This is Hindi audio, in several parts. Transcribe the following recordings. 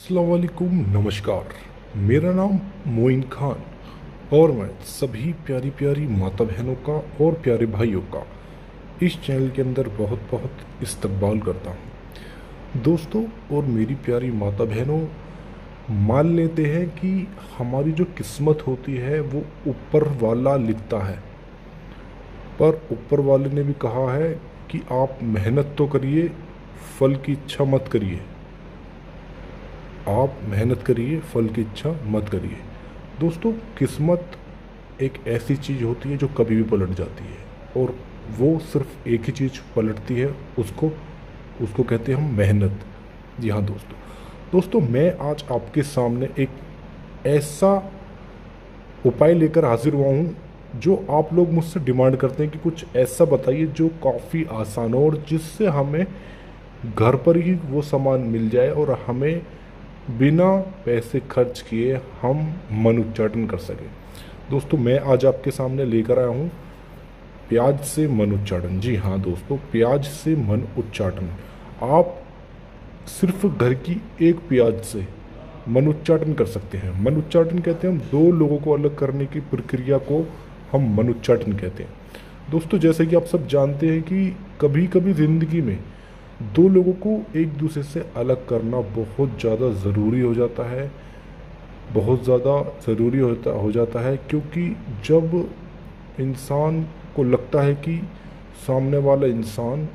अस्सलाम वालेकुम, नमस्कार। मेरा नाम मोइन खान और मैं सभी प्यारी प्यारी माता बहनों का और प्यारे भाइयों का इस चैनल के अंदर बहुत बहुत इस्तकबाल करता हूँ। दोस्तों और मेरी प्यारी माता बहनों, मान लेते हैं कि हमारी जो किस्मत होती है वो ऊपर वाला लिखता है, पर ऊपर वाले ने भी कहा है कि आप मेहनत तो करिए, फल की इच्छा मत करिए। आप मेहनत करिए, फल की इच्छा मत करिए। दोस्तों, किस्मत एक ऐसी चीज़ होती है जो कभी भी पलट जाती है, और वो सिर्फ एक ही चीज़ पलटती है, उसको उसको कहते हैं हम मेहनत। जी हाँ दोस्तों, मैं आज आपके सामने एक ऐसा उपाय लेकर हाजिर हुआ हूँ जो आप लोग मुझसे डिमांड करते हैं कि कुछ ऐसा बताइए जो काफ़ी आसान हो और जिससे हमें घर पर ही वो सामान मिल जाए और हमें बिना पैसे खर्च किए हम मन उच्चाटन कर सकें। दोस्तों, मैं आज आपके सामने लेकर आया हूँ प्याज से मन उच्चाटन। जी हाँ दोस्तों, प्याज से मन उच्चाटन। आप सिर्फ घर की एक प्याज से मन उच्चाटन कर सकते हैं। मन उच्चाटन कहते हैं हम दो लोगों को अलग करने की प्रक्रिया को हम मन उच्चाटन कहते हैं। दोस्तों, जैसे कि आप सब जानते हैं कि कभी कभी ज़िंदगी में दो लोगों को एक दूसरे से अलग करना बहुत ज़्यादा ज़रूरी हो जाता है, बहुत ज़्यादा ज़रूरी हो जाता है, क्योंकि जब इंसान को लगता है कि सामने वाला इंसान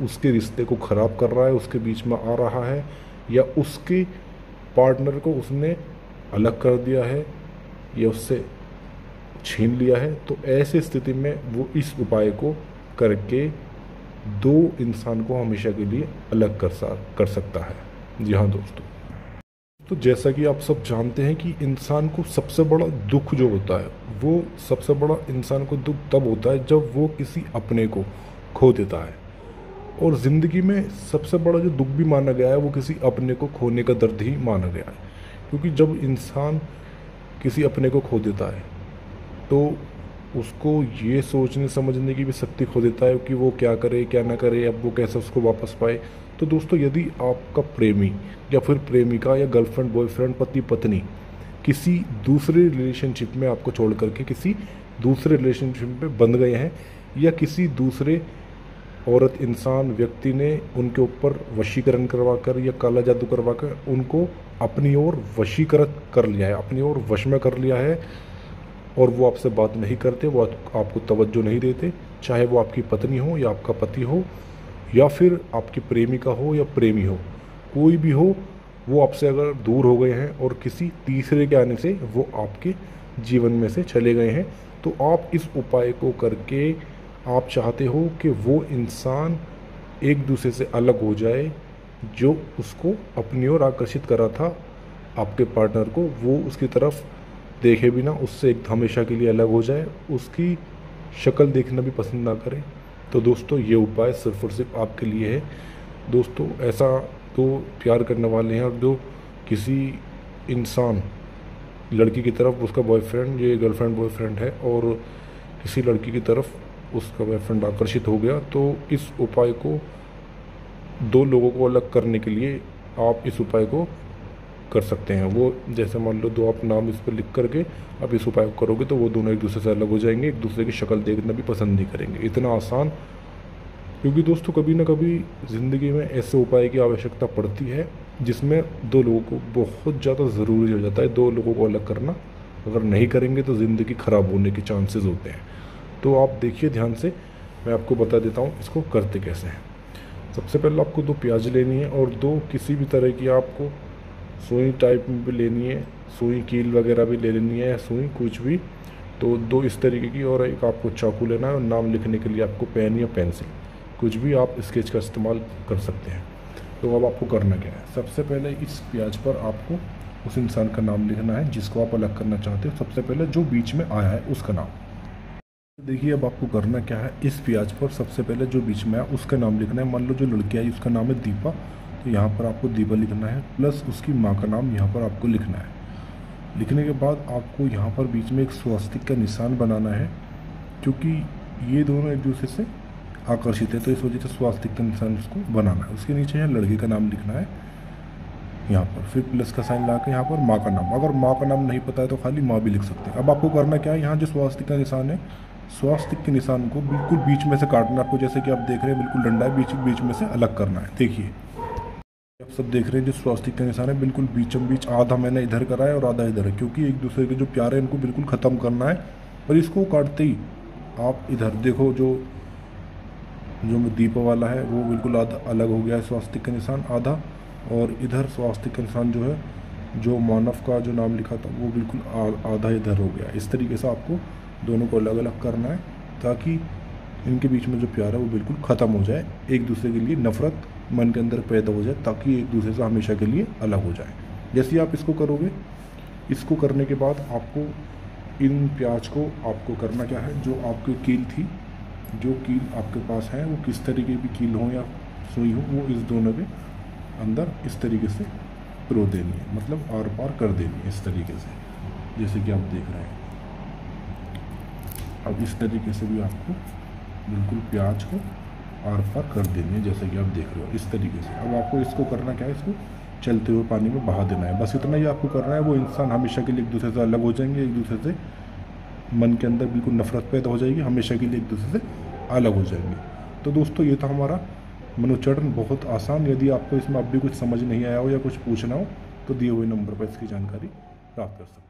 उसके रिश्ते को ख़राब कर रहा है, उसके बीच में आ रहा है, या उसके पार्टनर को उसने अलग कर दिया है या उससे छीन लिया है, तो ऐसी स्थिति में वो इस उपाय को करके दो इंसान को हमेशा के लिए अलग कर सकता है। जी हाँ दोस्तों, तो जैसा कि आप सब जानते हैं कि इंसान को सबसे बड़ा दुख जो होता है, वो सबसे बड़ा इंसान को दुख तब होता है जब वो किसी अपने को खो देता है। और ज़िंदगी में सबसे बड़ा जो दुख भी माना गया है वो किसी अपने को खोने का दर्द ही माना गया है, क्योंकि जब इंसान किसी अपने को खो देता है तो उसको ये सोचने समझने की भी शक्ति खो देता है कि वो क्या करे क्या ना करे, अब वो कैसे उसको वापस पाए। तो दोस्तों, यदि आपका प्रेमी या फिर प्रेमिका या गर्लफ्रेंड बॉयफ्रेंड पति पत्नी किसी दूसरे रिलेशनशिप में आपको छोड़ करके किसी दूसरे रिलेशनशिप में बंध गए हैं, या किसी दूसरे औरत इंसान व्यक्ति ने उनके ऊपर वशीकरण करवा कर या काला जादू करवा कर उनको अपनी ओर वशीकृत कर लिया है, अपनी ओर वश में कर लिया है, और वो आपसे बात नहीं करते, वो आपको तवज्जो नहीं देते, चाहे वो आपकी पत्नी हो या आपका पति हो या फिर आपकी प्रेमिका हो या प्रेमी हो, कोई भी हो, वो आपसे अगर दूर हो गए हैं और किसी तीसरे के आने से वो आपके जीवन में से चले गए हैं, तो आप इस उपाय को करके आप चाहते हो कि वो इंसान एक दूसरे से अलग हो जाए, जो उसको अपनी ओर आकर्षित करा था, आपके पार्टनर को, वो उसकी तरफ देखे बिना उससे एक हमेशा के लिए अलग हो जाए, उसकी शक्ल देखना भी पसंद ना करे। तो दोस्तों, ये उपाय सिर्फ और सिर्फ आपके लिए है। दोस्तों, ऐसा तो प्यार करने वाले हैं और जो किसी इंसान लड़की की तरफ उसका बॉयफ्रेंड या गर्लफ्रेंड बॉयफ्रेंड है और किसी लड़की की तरफ उसका बॉयफ्रेंड आकर्षित हो गया, तो इस उपाय को दो लोगों को अलग करने के लिए आप इस उपाय को कर सकते हैं। वो जैसे मान लो दो आप नाम इस पर लिख करके आप इस उपाय को करोगे तो वो दोनों एक दूसरे से अलग हो जाएंगे, एक दूसरे की शक्ल देखना भी पसंद नहीं करेंगे। इतना आसान, क्योंकि दोस्तों कभी ना कभी ज़िंदगी में ऐसे उपाय की आवश्यकता पड़ती है जिसमें दो लोगों को बहुत ज़्यादा ज़रूरी हो जाता है। दो लोगों को अलग करना अगर नहीं करेंगे तो ज़िंदगी ख़राब होने के चांसेस होते हैं। तो आप देखिए ध्यान से, मैं आपको बता देता हूँ इसको करते कैसे हैं। सबसे पहले आपको दो प्याज लेनी है और दो किसी भी तरह की आपको सुई टाइप में भी लेनी है, सुई कील वगैरह भी ले लेनी है, सुई कुछ भी, तो दो इस तरीके की, और एक आपको चाकू लेना है, और नाम लिखने के लिए आपको पेन या पेंसिल कुछ भी आप स्केच का इस्तेमाल कर सकते हैं। तो अब आपको करना क्या है, सबसे पहले इस प्याज पर आपको उस इंसान का नाम लिखना है जिसको आप अलग करना चाहते हो। सबसे पहले जो बीच में आया है उसका नाम देखिए। अब आपको करना क्या है, इस प्याज पर सबसे पहले जो बीच में है उसका नाम लिखना है। मान लो जो लड़की आई उसका नाम है दीपा, तो यहाँ पर आपको दीपा लिखना है, प्लस उसकी माँ का नाम यहाँ पर आपको लिखना है। लिखने के बाद आपको यहाँ पर बीच में एक स्वास्तिक का निशान बनाना है, क्योंकि ये दोनों एक दूसरे से आकर्षित है, तो इस वजह से स्वास्तिक का निशान उसको बनाना है। उसके नीचे यहाँ लड़के का नाम लिखना है, यहाँ पर, फिर प्लस का साइन ला के यहाँ पर माँ का नाम। अगर माँ का नाम नहीं पता है तो खाली माँ भी लिख सकते हैं। अब आपको करना क्या है, यहाँ जो स्वास्तिक का निशान है, स्वास्तिक के निशान को बिल्कुल बीच में से काटना है आपको। जैसे कि आप देख रहे हैं बिल्कुल डंडा है, बीच बीच में से अलग करना है। देखिए आप सब देख रहे हैं जो स्वास्तिक का निशान है बिल्कुल बीचों बीच, आधा मैंने इधर करा है और आधा इधर है, क्योंकि एक दूसरे के जो प्यार है इनको बिल्कुल ख़त्म करना है। और इसको काटते ही आप इधर देखो, जो जो दीप वाला है वो बिल्कुल आधा अलग हो गया है, स्वास्तिक का निशान आधा, और इधर स्वास्तिक का निशान जो है, जो मानव का जो नाम लिखा था वो बिल्कुल आधा इधर हो गया। इस तरीके से आपको दोनों को अलग अलग करना है, ताकि इनके बीच में जो प्यार है वो बिल्कुल ख़त्म हो जाए, एक दूसरे के लिए नफ़रत मन के अंदर पैदा हो जाए, ताकि एक दूसरे से हमेशा के लिए अलग हो जाए। जैसे ही आप इसको करोगे, इसको करने के बाद आपको इन प्याज को आपको करना क्या है, जो आपकी कील थी, जो कील आपके पास है वो किस तरीके की कील हो या सुई हो, वो इस दोनों के अंदर इस तरीके से पिरो देनी है, मतलब आर पार कर देनी है इस तरीके से, जैसे कि आप देख रहे हैं। अब इस तरीके से भी आपको बिल्कुल प्याज को आर पार कर देनी है, जैसे कि आप देख रहे हो इस तरीके से। अब आपको इसको करना क्या है, इसको चलते हुए पानी में बहा देना है, बस इतना ही आपको करना है। वो इंसान हमेशा के लिए एक दूसरे से अलग हो जाएंगे, एक दूसरे से मन के अंदर बिल्कुल नफरत पैदा हो जाएगी, हमेशा के लिए एक दूसरे से अलग हो जाएंगे। तो दोस्तों ये था हमारा मनोचरण, बहुत आसान। यदि आपको इसमें अब भी कुछ समझ नहीं आया हो या कुछ पूछना हो तो दिए हुए नंबर पर इसकी जानकारी प्राप्त कर सकते हैं।